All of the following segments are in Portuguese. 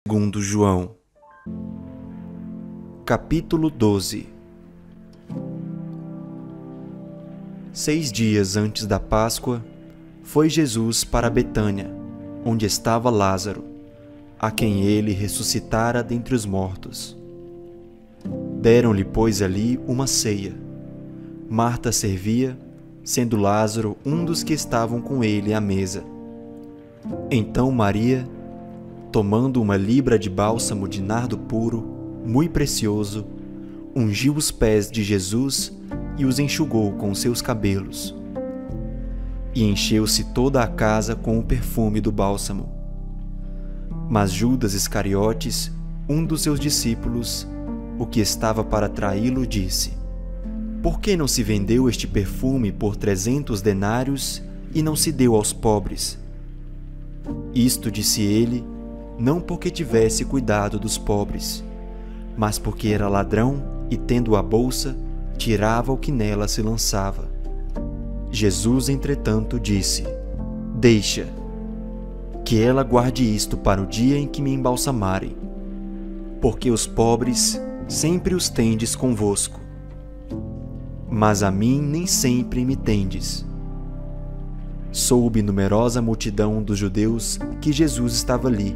Segundo João, capítulo 12. 6 dias antes da Páscoa, foi Jesus para Betânia, onde estava Lázaro, a quem ele ressuscitara dentre os mortos. Deram-lhe, pois, ali uma ceia. Marta servia, sendo Lázaro um dos que estavam com ele à mesa. Então Maria, tomando uma libra de bálsamo de nardo puro, muito precioso, ungiu os pés de Jesus e os enxugou com seus cabelos. E encheu-se toda a casa com o perfume do bálsamo. Mas Judas Iscariotes, um dos seus discípulos, o que estava para traí-lo, disse: Por que não se vendeu este perfume por 300 denários e não se deu aos pobres? Isto disse ele, não porque tivesse cuidado dos pobres, mas porque era ladrão e, tendo a bolsa, tirava o que nela se lançava. Jesus, entretanto, disse: Deixa, que ela guarde isto para o dia em que me embalsamarem, porque os pobres sempre os tendes convosco, mas a mim nem sempre me tendes. Soube numerosa multidão dos judeus que Jesus estava ali,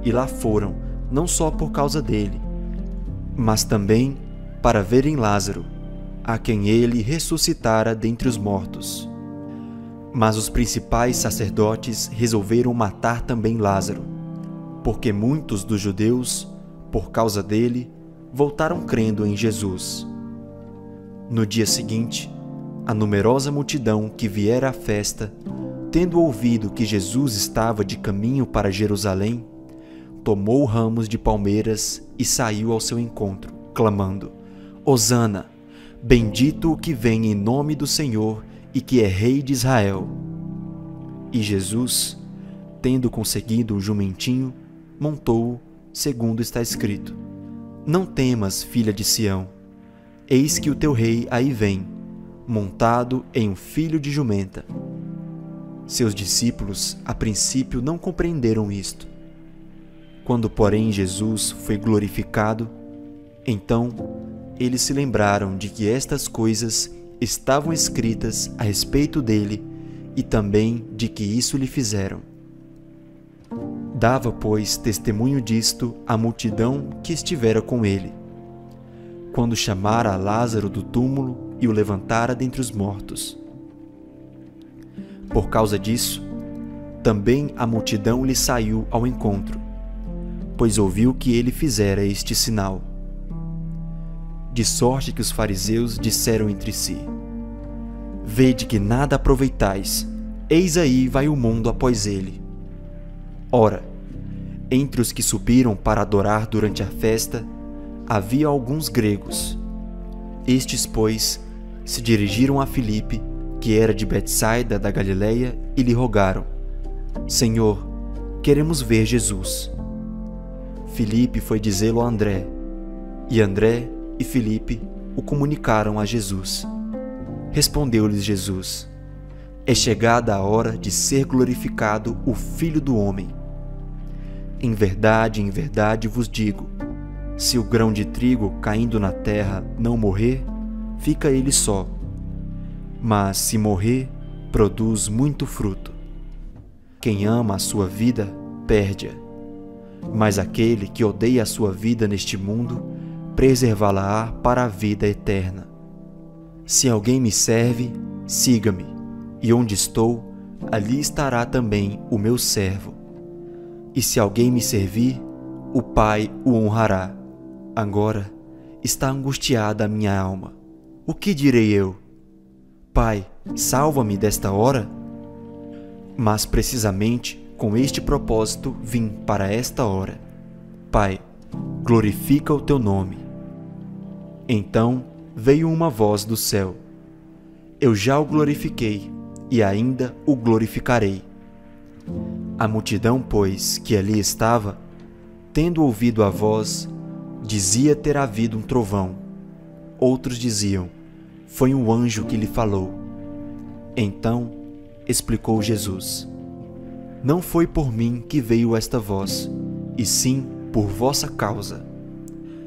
e lá foram, não só por causa dele, mas também para verem Lázaro, a quem ele ressuscitara dentre os mortos. Mas os principais sacerdotes resolveram matar também Lázaro, porque muitos dos judeus, por causa dele, voltaram crendo em Jesus. No dia seguinte, a numerosa multidão que viera à festa, tendo ouvido que Jesus estava de caminho para Jerusalém, tomou ramos de palmeiras e saiu ao seu encontro, clamando: Hosana, bendito o que vem em nome do Senhor e que é Rei de Israel. E Jesus, tendo conseguido um jumentinho, montou-o, segundo está escrito: Não temas, filha de Sião, eis que o teu rei aí vem, montado em um filho de jumenta. Seus discípulos, a princípio, não compreenderam isto. Quando, porém, Jesus foi glorificado, então eles se lembraram de que estas coisas estavam escritas a respeito dele e também de que isso lhe fizeram. Dava, pois, testemunho disto a multidão que estivera com ele, quando chamara a Lázaro do túmulo e o levantara dentre os mortos. Por causa disso, também a multidão lhe saiu ao encontro, pois ouviu que ele fizera este sinal. De sorte que os fariseus disseram entre si: Vede que nada aproveitais, eis aí vai o mundo após ele. Ora, entre os que subiram para adorar durante a festa, havia alguns gregos. Estes, pois, se dirigiram a Filipe, que era de Betsaida da Galileia, e lhe rogaram: Senhor, queremos ver Jesus. Filipe foi dizê-lo a André, e André e Filipe o comunicaram a Jesus. Respondeu-lhes Jesus: É chegada a hora de ser glorificado o Filho do Homem. Em verdade vos digo, se o grão de trigo caindo na terra não morrer, fica ele só. Mas se morrer, produz muito fruto. Quem ama a sua vida, perde-a. Mas aquele que odeia a sua vida neste mundo, preservá-la-á para a vida eterna. Se alguém me serve, siga-me, e onde estou, ali estará também o meu servo. E se alguém me servir, o Pai o honrará. Agora está angustiada a minha alma. O que direi eu? Pai, salva-me desta hora? Mas precisamente com este propósito vim para esta hora. Pai, glorifica o teu nome. Então veio uma voz do céu: Eu já o glorifiquei, e ainda o glorificarei. A multidão, pois, que ali estava, tendo ouvido a voz, dizia ter havido um trovão. Outros diziam: Foi um anjo que lhe falou. Então explicou Jesus: Não foi por mim que veio esta voz, e sim por vossa causa.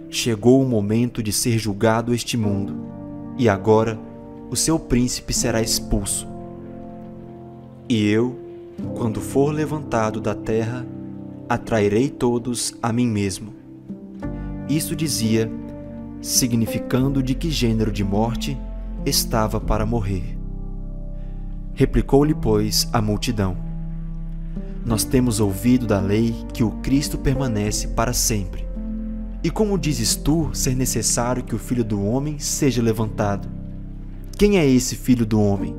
Chegou o momento de ser julgado este mundo, e agora o seu príncipe será expulso. E eu, quando for levantado da terra, atrairei todos a mim mesmo. Isso dizia, significando de que gênero de morte estava para morrer. Replicou-lhe, pois, a multidão: Nós temos ouvido da lei que o Cristo permanece para sempre. E como dizes tu ser necessário que o Filho do Homem seja levantado? Quem é esse Filho do Homem?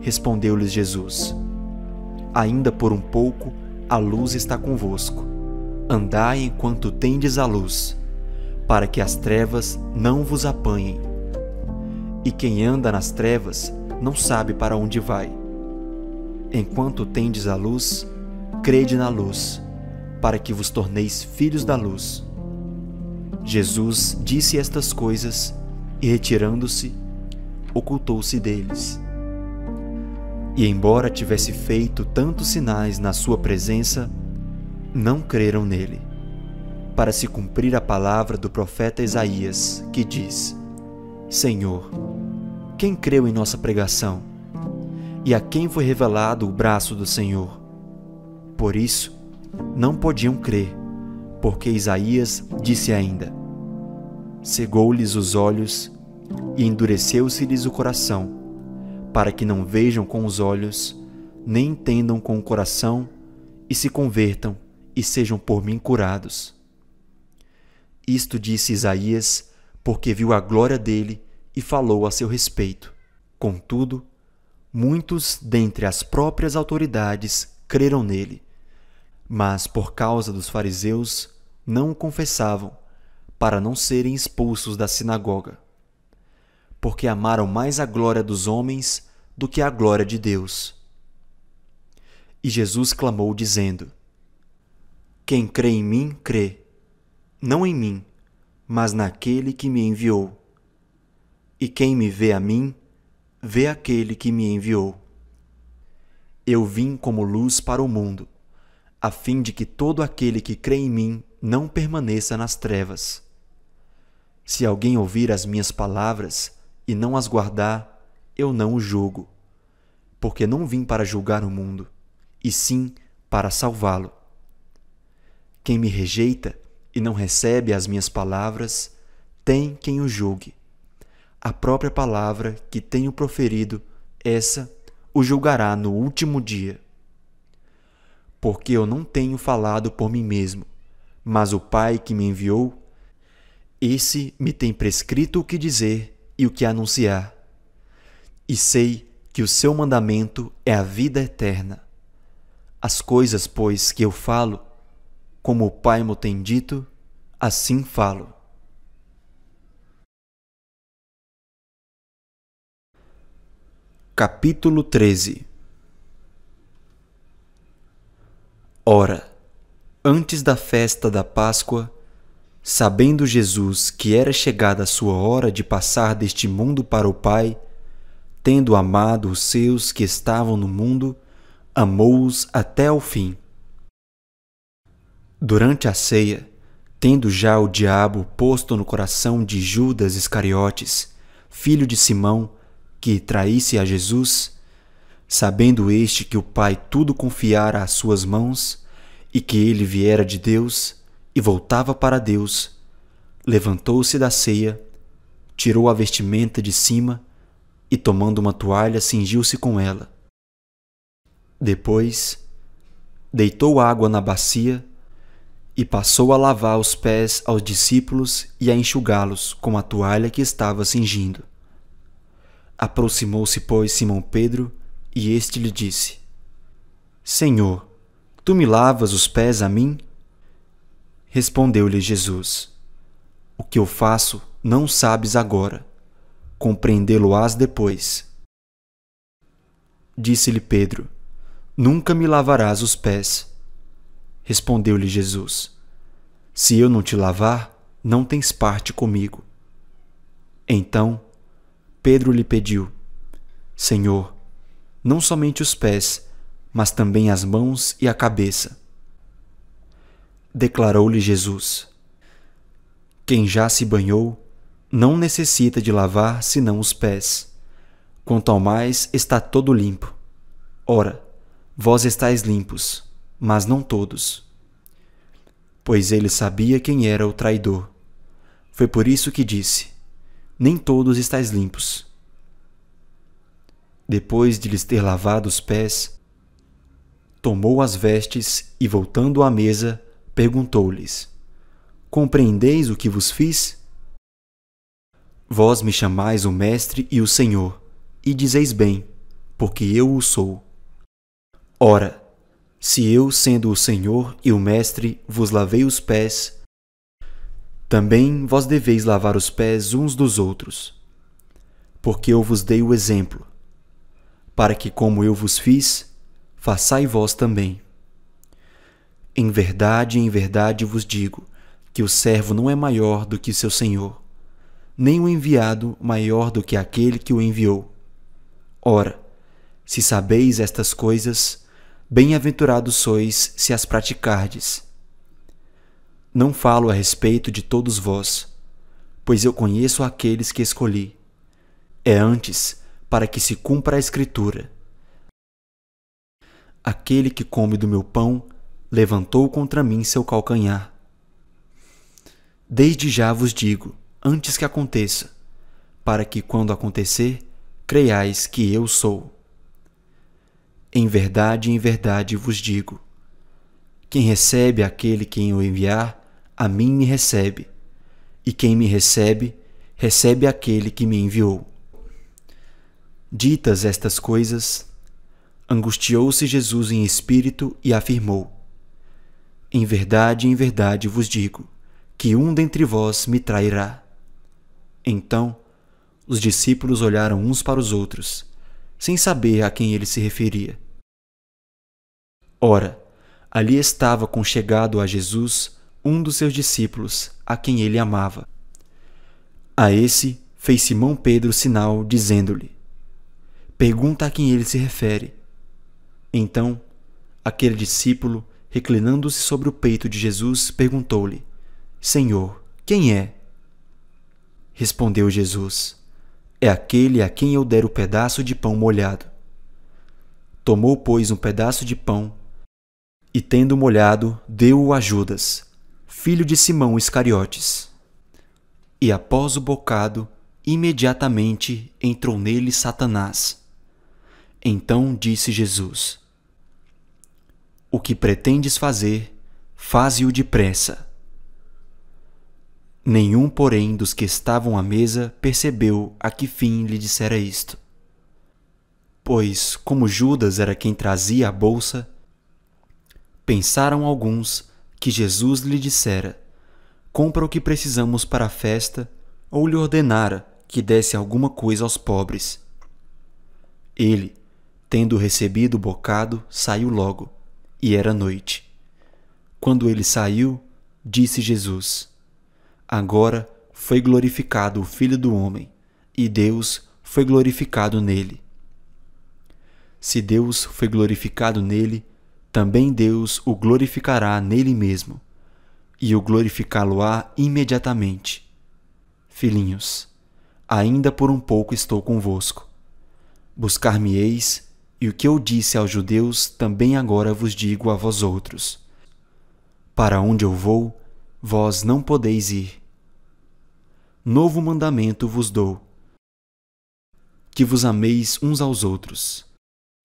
Respondeu-lhes Jesus: Ainda por um pouco a luz está convosco. Andai enquanto tendes a luz, para que as trevas não vos apanhem. E quem anda nas trevas não sabe para onde vai. Enquanto tendes a luz, crede na luz, para que vos torneis filhos da luz. Jesus disse estas coisas e, retirando-se, ocultou-se deles. E embora tivesse feito tantos sinais na sua presença, não creram nele, para se cumprir a palavra do profeta Isaías, que diz: Senhor, quem creu em nossa pregação? E a quem foi revelado o braço do Senhor? Por isso, não podiam crer, porque Isaías disse ainda: Cegou-lhes os olhos e endureceu-se-lhes o coração, para que não vejam com os olhos, nem entendam com o coração, e se convertam e sejam por mim curados. Isto disse Isaías, porque viu a glória dele e falou a seu respeito. Contudo, muitos dentre as próprias autoridades creram nele, mas por causa dos fariseus não o confessavam, para não serem expulsos da sinagoga, porque amaram mais a glória dos homens do que a glória de Deus. E Jesus clamou, dizendo: Quem crê em mim, crê, não em mim, mas naquele que me enviou. E quem me vê a mim, vê aquele que me enviou. Eu vim como luz para o mundo, a fim de que todo aquele que crê em mim não permaneça nas trevas. Se alguém ouvir as minhas palavras e não as guardar, eu não o julgo, porque não vim para julgar o mundo, e sim para salvá-lo. Quem me rejeita e não recebe as minhas palavras, tem quem o julgue. A própria palavra que tenho proferido, essa o julgará no último dia. Porque eu não tenho falado por mim mesmo, mas o Pai que me enviou, esse me tem prescrito o que dizer e o que anunciar. E sei que o seu mandamento é a vida eterna. As coisas, pois, que eu falo, como o Pai me tem dito, assim falo. Capítulo 13. Ora, antes da festa da Páscoa, sabendo Jesus que era chegada a sua hora de passar deste mundo para o Pai, tendo amado os seus que estavam no mundo, amou-os até ao fim. Durante a ceia, tendo já o diabo posto no coração de Judas Iscariotes, filho de Simão, que traísse a Jesus, sabendo este que o Pai tudo confiara às suas mãos, e que ele viera de Deus, e voltava para Deus, levantou-se da ceia, tirou a vestimenta de cima, e tomando uma toalha cingiu-se com ela. Depois, deitou água na bacia, e passou a lavar os pés aos discípulos e a enxugá-los com a toalha que estava cingindo. Aproximou-se, pois, Simão Pedro, e este lhe disse: Senhor, tu me lavas os pés a mim? Respondeu-lhe Jesus: O que eu faço não sabes agora, compreendê-lo-ás depois. Disse-lhe Pedro: Nunca me lavarás os pés. Respondeu-lhe Jesus: Se eu não te lavar, não tens parte comigo. Então Pedro lhe pediu: Senhor, não somente os pés, mas também as mãos e a cabeça. Declarou-lhe Jesus: quem já se banhou não necessita de lavar senão os pés. Quanto ao mais, está todo limpo. Ora, vós estáis limpos, mas não todos. Pois ele sabia quem era o traidor. Foi por isso que disse: nem todos estáis limpos. Depois de lhes ter lavado os pés, tomou as vestes e, voltando à mesa, perguntou-lhes: compreendeis o que vos fiz? Vós me chamais o Mestre e o Senhor, e dizeis bem, porque eu o sou. Ora, se eu, sendo o Senhor e o Mestre, vos lavei os pés, também vós deveis lavar os pés uns dos outros. Porque eu vos dei o exemplo, para que, como eu vos fiz, façai vós também. Em verdade vos digo, que o servo não é maior do que seu senhor, nem o enviado maior do que aquele que o enviou. Ora, se sabeis estas coisas, bem-aventurados sois se as praticardes. Não falo a respeito de todos vós, pois eu conheço aqueles que escolhi. É antes para que se cumpra a Escritura: aquele que come do meu pão levantou contra mim seu calcanhar. Desde já vos digo, antes que aconteça, para que, quando acontecer, creiais que eu sou. Em verdade vos digo: quem recebe aquele quem eu enviar, a mim me recebe, e quem me recebe, recebe aquele que me enviou. Ditas estas coisas, angustiou-se Jesus em espírito e afirmou: em verdade vos digo, que um dentre vós me trairá. Então, os discípulos olharam uns para os outros, sem saber a quem ele se referia. Ora, ali estava conchegado a Jesus um dos seus discípulos, a quem ele amava. A esse fez Simão Pedro sinal, dizendo-lhe: pergunta a quem ele se refere. Então, aquele discípulo, reclinando-se sobre o peito de Jesus, perguntou-lhe: Senhor, quem é? Respondeu Jesus: é aquele a quem eu der o pedaço de pão molhado. Tomou, pois, um pedaço de pão e, tendo molhado, deu-o a Judas, filho de Simão Iscariotes. E após o bocado, imediatamente entrou nele Satanás. Então disse Jesus: o que pretendes fazer, faze-o depressa. Nenhum, porém, dos que estavam à mesa percebeu a que fim lhe dissera isto. Pois, como Judas era quem trazia a bolsa, pensaram alguns que Jesus lhe dissera: compra o que precisamos para a festa, ou lhe ordenara que desse alguma coisa aos pobres. Ele, tendo recebido o bocado, saiu logo, e era noite. Quando ele saiu, disse Jesus: agora foi glorificado o Filho do Homem, e Deus foi glorificado nele. Se Deus foi glorificado nele, também Deus o glorificará nele mesmo, e o glorificá-lo-á imediatamente. Filhinhos, ainda por um pouco estou convosco. Buscar-me-eis, e o que eu disse aos judeus também agora vos digo a vós outros: para onde eu vou, vós não podeis ir. Novo mandamento vos dou: que vos ameis uns aos outros,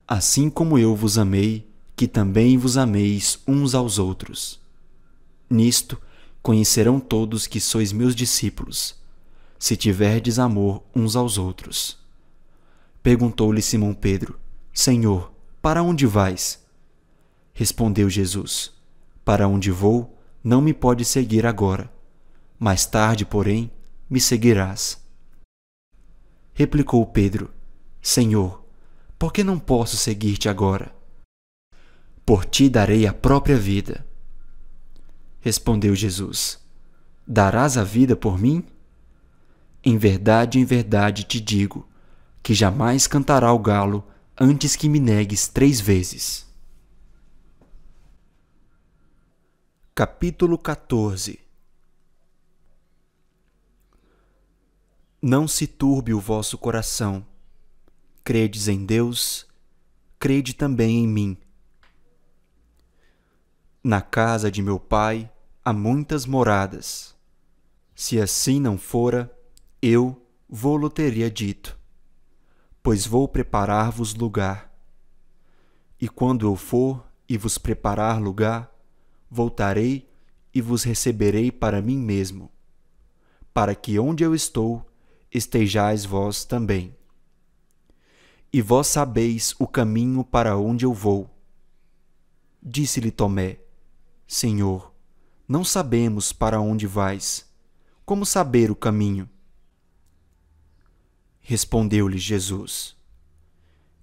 assim como eu vos amei, que também vos ameis uns aos outros. Nisto conhecerão todos que sois meus discípulos, se tiverdes amor uns aos outros. Perguntou-lhe Simão Pedro: Senhor, para onde vais? Respondeu Jesus: para onde vou, não me podes seguir agora. Mais tarde, porém, me seguirás. Replicou Pedro: Senhor, por que não posso seguir-te agora? Por ti darei a própria vida. Respondeu Jesus: darás a vida por mim? Em verdade te digo, que jamais cantará o galo antes que me negues 3 vezes. Capítulo 14. Não se turbe o vosso coração. Credes em Deus, crede também em mim. Na casa de meu Pai há muitas moradas. Se assim não fora, eu vô-lo teria dito, pois vou preparar-vos lugar. E quando eu for e vos preparar lugar, voltarei e vos receberei para mim mesmo, para que onde eu estou, estejais vós também. E vós sabeis o caminho para onde eu vou. Disse-lhe Tomé: Senhor, não sabemos para onde vais. Como saber o caminho? Respondeu-lhe Jesus: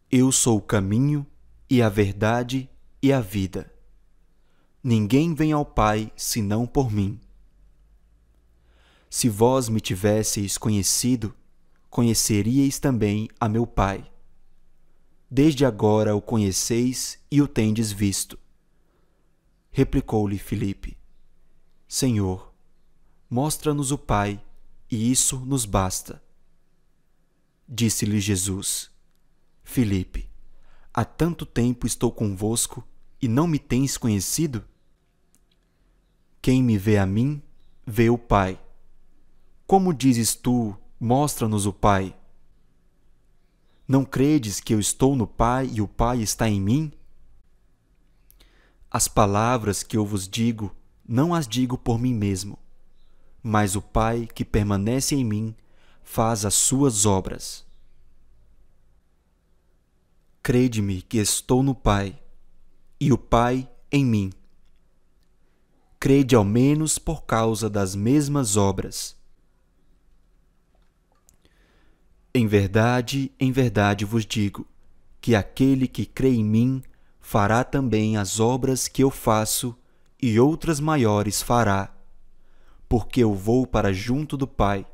Eu sou o caminho e a verdade e a vida. Ninguém vem ao Pai senão por mim. Se vós me tivesseis conhecido, conheceríeis também a meu Pai. Desde agora o conheceis e o tendes visto. Replicou-lhe Filipe: Senhor, mostra-nos o Pai, e isso nos basta. Disse-lhe Jesus: Filipe, há tanto tempo estou convosco e não me tens conhecido? Quem me vê a mim, vê o Pai. Como dizes tu, mostra-nos o Pai? Não credes que eu estou no Pai e o Pai está em mim? As palavras que eu vos digo, não as digo por mim mesmo, mas o Pai que permanece em mim faz as suas obras. Crede-me que estou no Pai, e o Pai em mim. Crede ao menos por causa das mesmas obras. Em verdade vos digo, que aquele que crê em mim fará também as obras que eu faço, e outras maiores fará, porque eu vou para junto do Pai.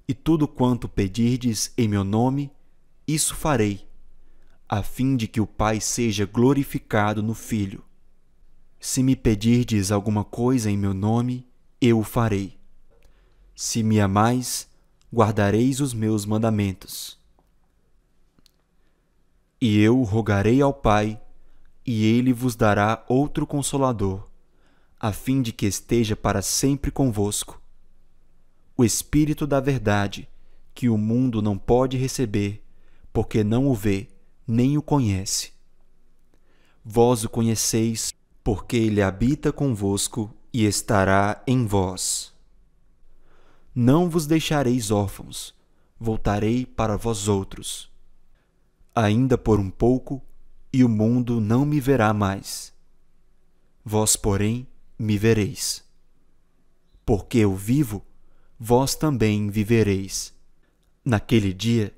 E tudo quanto pedirdes em meu nome, isso farei, a fim de que o Pai seja glorificado no Filho. Se me pedirdes alguma coisa em meu nome, eu o farei. Se me amais, guardareis os meus mandamentos. E eu rogarei ao Pai, e ele vos dará outro Consolador, a fim de que esteja para sempre convosco. O Espírito da verdade, que o mundo não pode receber, porque não o vê, nem o conhece. Vós o conheceis, porque ele habita convosco e estará em vós. Não vos deixareis órfãos, voltarei para vós outros. Ainda por um pouco, e o mundo não me verá mais. Vós, porém, me vereis. Porque eu vivo, vós também vivereis. Naquele dia,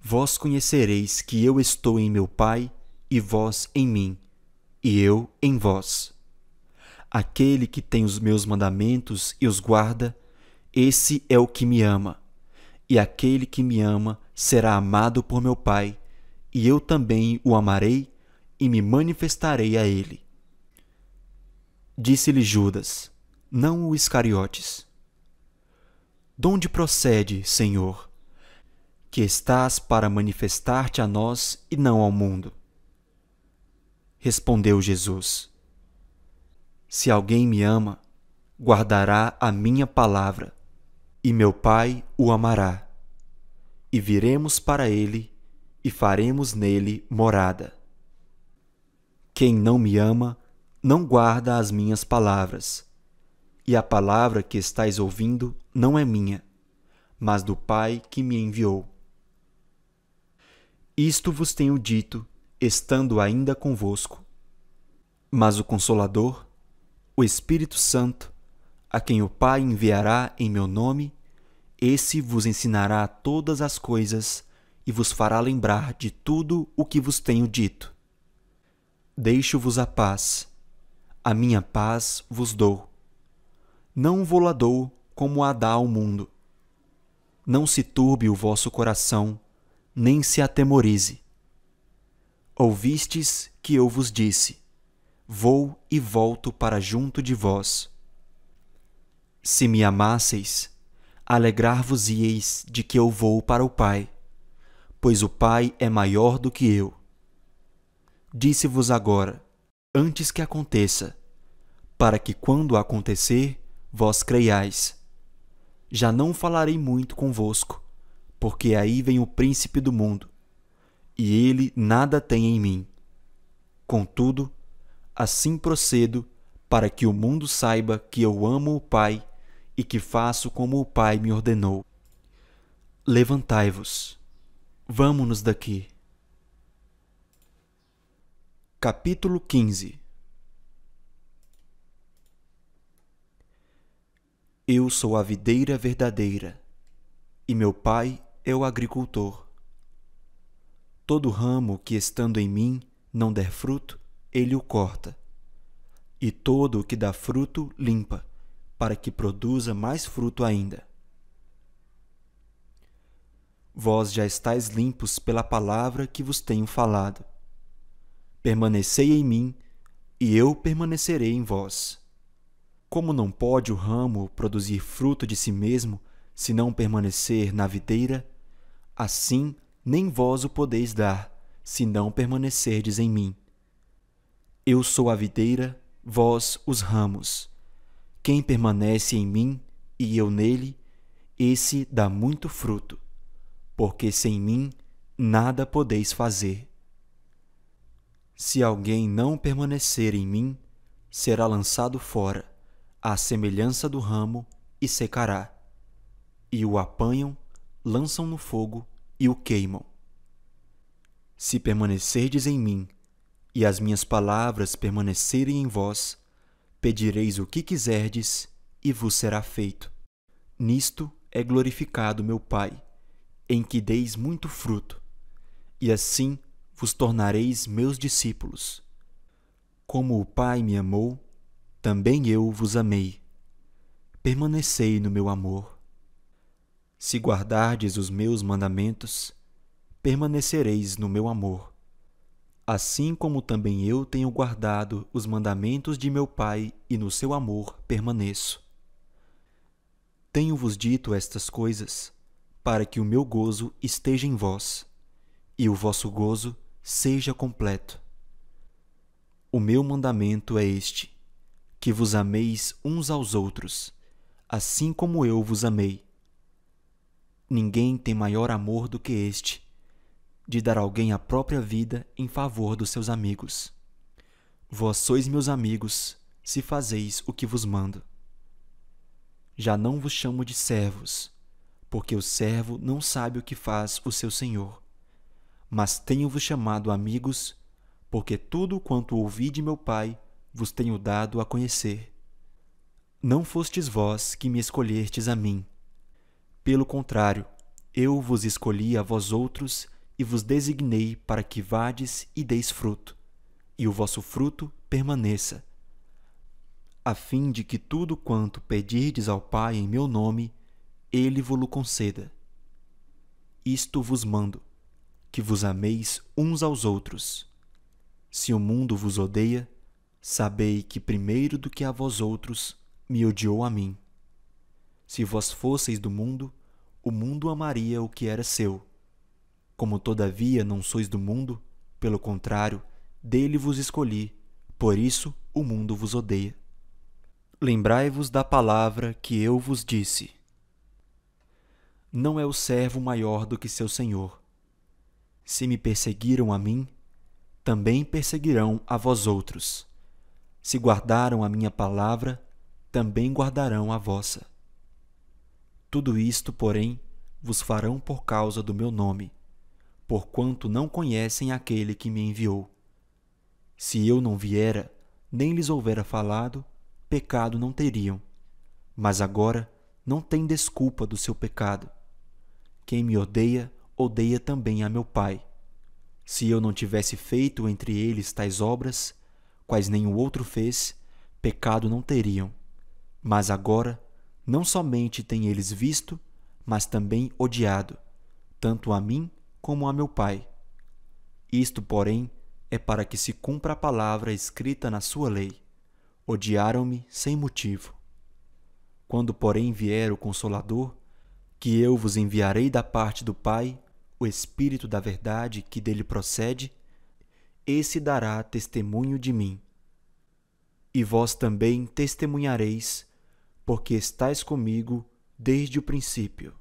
vós conhecereis que eu estou em meu Pai, e vós em mim, e eu em vós. Aquele que tem os meus mandamentos e os guarda, esse é o que me ama. E aquele que me ama será amado por meu Pai, e eu também o amarei e me manifestarei a ele. Disse-lhe Judas, não o Iscariotes: Donde procede, Senhor, que estás para manifestar-te a nós e não ao mundo? Respondeu Jesus: Se alguém me ama, guardará a minha palavra, e meu Pai o amará. E viremos para ele, e faremos nele morada. Quem não me ama, não guarda as minhas palavras, e a palavra que estais ouvindo não é minha, mas do Pai que me enviou. Isto vos tenho dito, estando ainda convosco. Mas o Consolador, o Espírito Santo, a quem o Pai enviará em meu nome, esse vos ensinará todas as coisas e vos fará lembrar de tudo o que vos tenho dito. Deixo-vos a paz, a minha paz vos dou. Não vô-la dou como a dá ao mundo. Não se turbe o vosso coração, nem se atemorize. Ouvistes que eu vos disse: vou e volto para junto de vós. Se me amasseis, alegrar-vos-ieis de que eu vou para o Pai, pois o Pai é maior do que eu. Disse-vos agora, antes que aconteça, para que quando acontecer, vós creiais. Já não falarei muito convosco, porque aí vem o príncipe do mundo, e ele nada tem em mim. Contudo, assim procedo, para que o mundo saiba que eu amo o Pai e que faço como o Pai me ordenou. Levantai-vos, vamo-nos daqui. Capítulo 15. Eu sou a videira verdadeira, e meu Pai é o agricultor. Todo ramo que estando em mim não der fruto, ele o corta. E todo o que dá fruto, limpa, para que produza mais fruto ainda. Vós já estáis limpos pela palavra que vos tenho falado. Permanecei em mim, e eu permanecerei em vós. Como não pode o ramo produzir fruto de si mesmo, se não permanecer na videira, assim nem vós o podeis dar, se não permanecerdes em mim. Eu sou a videira, vós os ramos. Quem permanece em mim e eu nele, esse dá muito fruto, porque sem mim nada podeis fazer. Se alguém não permanecer em mim, será lançado fora, à semelhança do ramo, e secará. E o apanham, lançam no fogo e o queimam. Se permanecerdes em mim, e as minhas palavras permanecerem em vós, pedireis o que quiserdes, e vos será feito. Nisto é glorificado meu Pai, em que deis muito fruto, e assim vos tornareis meus discípulos. Como o Pai me amou, também eu vos amei. Permanecei no meu amor. Se guardardes os meus mandamentos, permanecereis no meu amor, assim como também eu tenho guardado os mandamentos de meu Pai e no seu amor permaneço. Tenho-vos dito estas coisas, para que o meu gozo esteja em vós, e o vosso gozo seja completo. O meu mandamento é este, que vos ameis uns aos outros, assim como eu vos amei. Ninguém tem maior amor do que este, de dar alguém a própria vida em favor dos seus amigos. Vós sois meus amigos, se fazeis o que vos mando. Já não vos chamo de servos, porque o servo não sabe o que faz o seu senhor. Mas tenho-vos chamado amigos, porque tudo quanto ouvi de meu Pai vos tenho dado a conhecer. Não fostes vós que me escolhestes a mim. Pelo contrário, eu vos escolhi a vós outros e vos designei para que vades e deis fruto, e o vosso fruto permaneça, a fim de que tudo quanto pedirdes ao Pai em meu nome, Ele vo-lo conceda. Isto vos mando, que vos ameis uns aos outros. Se o mundo vos odeia, sabei que primeiro do que a vós outros, me odiou a mim. Se vós fosseis do mundo, o mundo amaria o que era seu. Como todavia não sois do mundo, pelo contrário, dele vos escolhi, por isso o mundo vos odeia. Lembrai-vos da palavra que eu vos disse. Não é o servo maior do que seu senhor. Se me perseguiram a mim, também perseguirão a vós outros. Se guardaram a minha palavra, também guardarão a vossa. Tudo isto, porém, vos farão por causa do meu nome, porquanto não conhecem aquele que me enviou. Se eu não viera, nem lhes houvera falado, pecado não teriam, mas agora não tem desculpa do seu pecado. Quem me odeia, odeia também a meu Pai. Se eu não tivesse feito entre eles tais obras, quais nenhum outro fez, pecado não teriam. Mas agora, não somente têm eles visto, mas também odiado, tanto a mim como a meu Pai. Isto, porém, é para que se cumpra a palavra escrita na sua lei: odiaram-me sem motivo. Quando, porém, vier o Consolador, que eu vos enviarei da parte do Pai, o Espírito da verdade que dele procede, esse dará testemunho de mim. E vós também testemunhareis, porque estáis comigo desde o princípio.